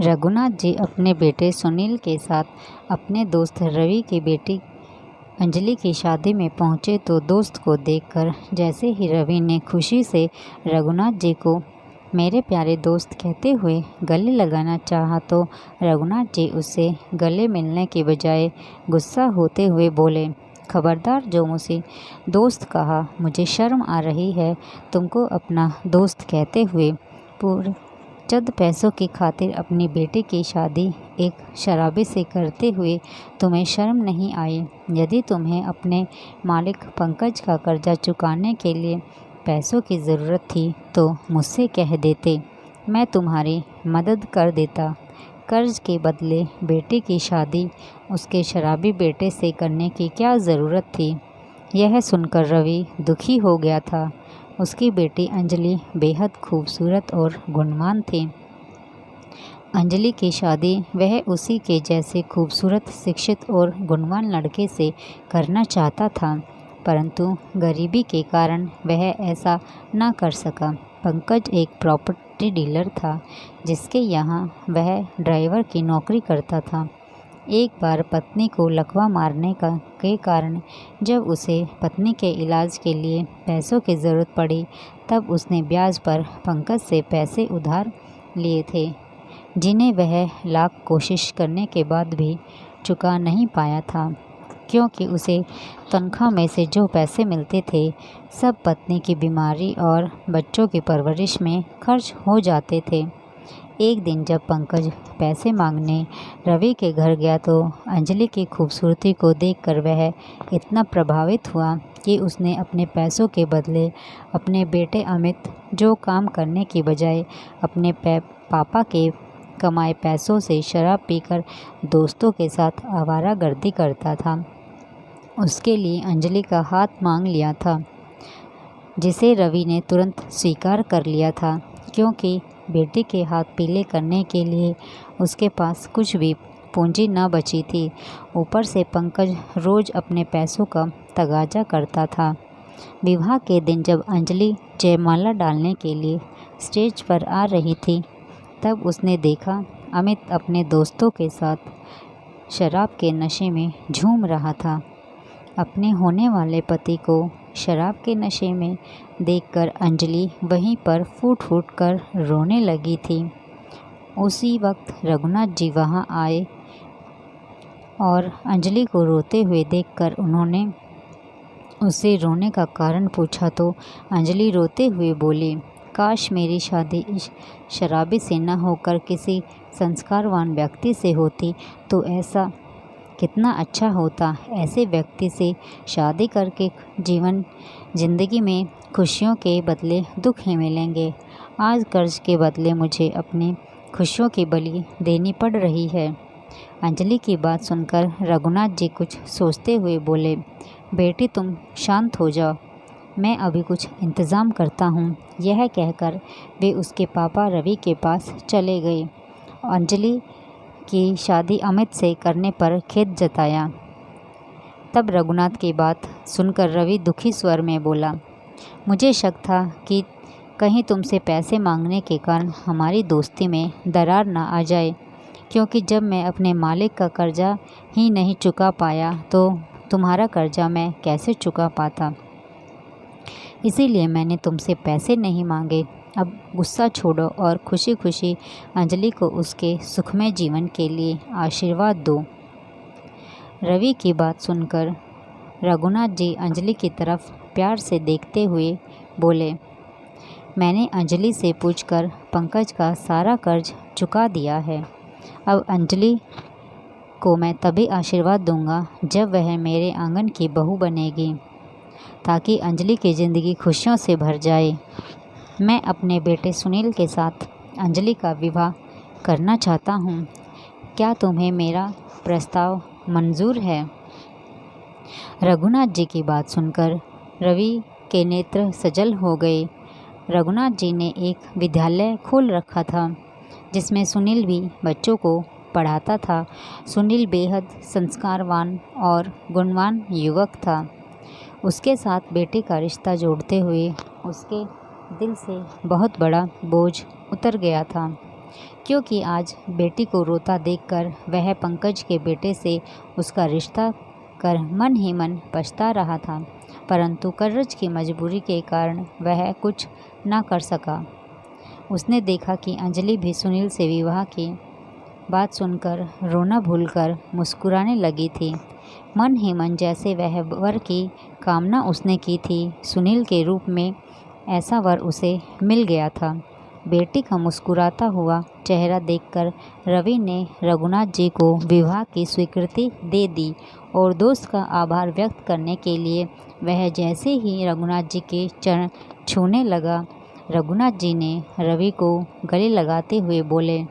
रघुनाथ जी अपने बेटे सुनील के साथ अपने दोस्त रवि की बेटी अंजलि की शादी में पहुंचे तो दोस्त को देखकर जैसे ही रवि ने खुशी से रघुनाथ जी को मेरे प्यारे दोस्त कहते हुए गले लगाना चाहा तो रघुनाथ जी उससे गले मिलने के बजाय गुस्सा होते हुए बोले, खबरदार जो मुझे दोस्त कहा, मुझे शर्म आ रही है तुमको अपना दोस्त कहते हुए। पूरे चंद पैसों की खातिर अपनी बेटी की शादी एक शराबी से करते हुए तुम्हें शर्म नहीं आई? यदि तुम्हें अपने मालिक पंकज का कर्जा चुकाने के लिए पैसों की ज़रूरत थी तो मुझसे कह देते, मैं तुम्हारी मदद कर देता। कर्ज के बदले बेटी की शादी उसके शराबी बेटे से करने की क्या ज़रूरत थी? यह सुनकर रवि दुखी हो गया था। उसकी बेटी अंजलि बेहद खूबसूरत और गुणवान थी। अंजलि की शादी वह उसी के जैसे खूबसूरत, शिक्षित और गुणवान लड़के से करना चाहता था, परंतु गरीबी के कारण वह ऐसा न कर सका। पंकज एक प्रॉपर्टी डीलर था जिसके यहाँ वह ड्राइवर की नौकरी करता था। एक बार पत्नी को लकवा मारने के कारण जब उसे पत्नी के इलाज के लिए पैसों की ज़रूरत पड़ी तब उसने ब्याज पर पंकज से पैसे उधार लिए थे, जिन्हें वह लाख कोशिश करने के बाद भी चुका नहीं पाया था, क्योंकि उसे तनख्वाह में से जो पैसे मिलते थे सब पत्नी की बीमारी और बच्चों की परवरिश में खर्च हो जाते थे। एक दिन जब पंकज पैसे मांगने रवि के घर गया तो अंजलि की खूबसूरती को देखकर वह इतना प्रभावित हुआ कि उसने अपने पैसों के बदले अपने बेटे अमित, जो काम करने की बजाय अपने पापा के कमाए पैसों से शराब पीकर दोस्तों के साथ आवारागर्दी करता था, उसके लिए अंजलि का हाथ मांग लिया था, जिसे रवि ने तुरंत स्वीकार कर लिया था, क्योंकि बेटी के हाथ पीले करने के लिए उसके पास कुछ भी पूंजी न बची थी। ऊपर से पंकज रोज़ अपने पैसों का तगाजा करता था। विवाह के दिन जब अंजलि जयमाला डालने के लिए स्टेज पर आ रही थी तब उसने देखा अमित अपने दोस्तों के साथ शराब के नशे में झूम रहा था। अपने होने वाले पति को शराब के नशे में देखकर अंजलि वहीं पर फूट फूट कर रोने लगी थी। उसी वक्त रघुनाथ जी वहां आए और अंजलि को रोते हुए देखकर उन्होंने उससे रोने का कारण पूछा तो अंजलि रोते हुए बोली, काश मेरी शादी इस शराबी से न होकर किसी संस्कारवान व्यक्ति से होती तो ऐसा कितना अच्छा होता। ऐसे व्यक्ति से शादी करके ज़िंदगी में खुशियों के बदले दुख ही मिलेंगे। आज कर्ज के बदले मुझे अपनी खुशियों की बलि देनी पड़ रही है। अंजलि की बात सुनकर रघुनाथ जी कुछ सोचते हुए बोले, बेटी तुम शांत हो जाओ, मैं अभी कुछ इंतज़ाम करता हूँ। यह कहकर वे उसके पापा रवि के पास चले गए। अंजलि की शादी अमित से करने पर खेद जताया। तब रघुनाथ की बात सुनकर रवि दुखी स्वर में बोला, मुझे शक था कि कहीं तुमसे पैसे मांगने के कारण हमारी दोस्ती में दरार ना आ जाए, क्योंकि जब मैं अपने मालिक का कर्जा ही नहीं चुका पाया तो तुम्हारा कर्जा मैं कैसे चुका पाता। इसीलिए मैंने तुमसे पैसे नहीं मांगे। अब गुस्सा छोड़ो और खुशी खुशी अंजलि को उसके सुखमय जीवन के लिए आशीर्वाद दो। रवि की बात सुनकर रघुनाथ जी अंजलि की तरफ प्यार से देखते हुए बोले, मैंने अंजलि से पूछकर पंकज का सारा कर्ज चुका दिया है। अब अंजलि को मैं तभी आशीर्वाद दूंगा जब वह मेरे आंगन की बहू बनेगी, ताकि अंजलि की ज़िंदगी खुशियों से भर जाए। मैं अपने बेटे सुनील के साथ अंजलि का विवाह करना चाहता हूँ। क्या तुम्हें मेरा प्रस्ताव मंजूर है? रघुनाथ जी की बात सुनकर रवि के नेत्र सजल हो गए। रघुनाथ जी ने एक विद्यालय खोल रखा था जिसमें सुनील भी बच्चों को पढ़ाता था। सुनील बेहद संस्कारवान और गुणवान युवक था। उसके साथ बेटे का रिश्ता जोड़ते हुए उसके दिल से बहुत बड़ा बोझ उतर गया था। क्योंकि आज बेटी को रोता देखकर वह पंकज के बेटे से उसका रिश्ता कर मन ही मन पछता रहा था, परंतु कर्रज की मजबूरी के कारण वह कुछ न कर सका। उसने देखा कि अंजलि भी सुनील से विवाह की बात सुनकर रोना भूलकर मुस्कुराने लगी थी। मन ही मन जैसे वह वर की कामना उसने की थी, सुनील के रूप में ऐसा वर उसे मिल गया था। बेटी का मुस्कुराता हुआ चेहरा देखकर रवि ने रघुनाथ जी को विवाह की स्वीकृति दे दी और दोस्त का आभार व्यक्त करने के लिए वह जैसे ही रघुनाथ जी के चरण छूने लगा, रघुनाथ जी ने रवि को गले लगाते हुए बोले,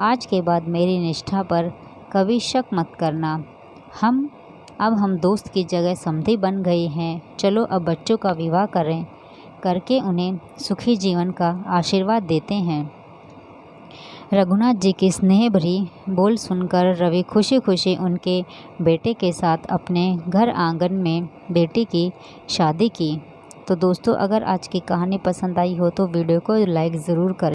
आज के बाद मेरी निष्ठा पर कभी शक मत करना। अब हम दोस्त की जगह समधी बन गए हैं। चलो अब बच्चों का विवाह करके उन्हें सुखी जीवन का आशीर्वाद देते हैं। रघुनाथ जी की स्नेह भरी बोल सुनकर रवि खुशी खुशी उनके बेटे के साथ अपने घर आंगन में बेटी की शादी की। तो दोस्तों, अगर आज की कहानी पसंद आई हो तो वीडियो को लाइक ज़रूर करें।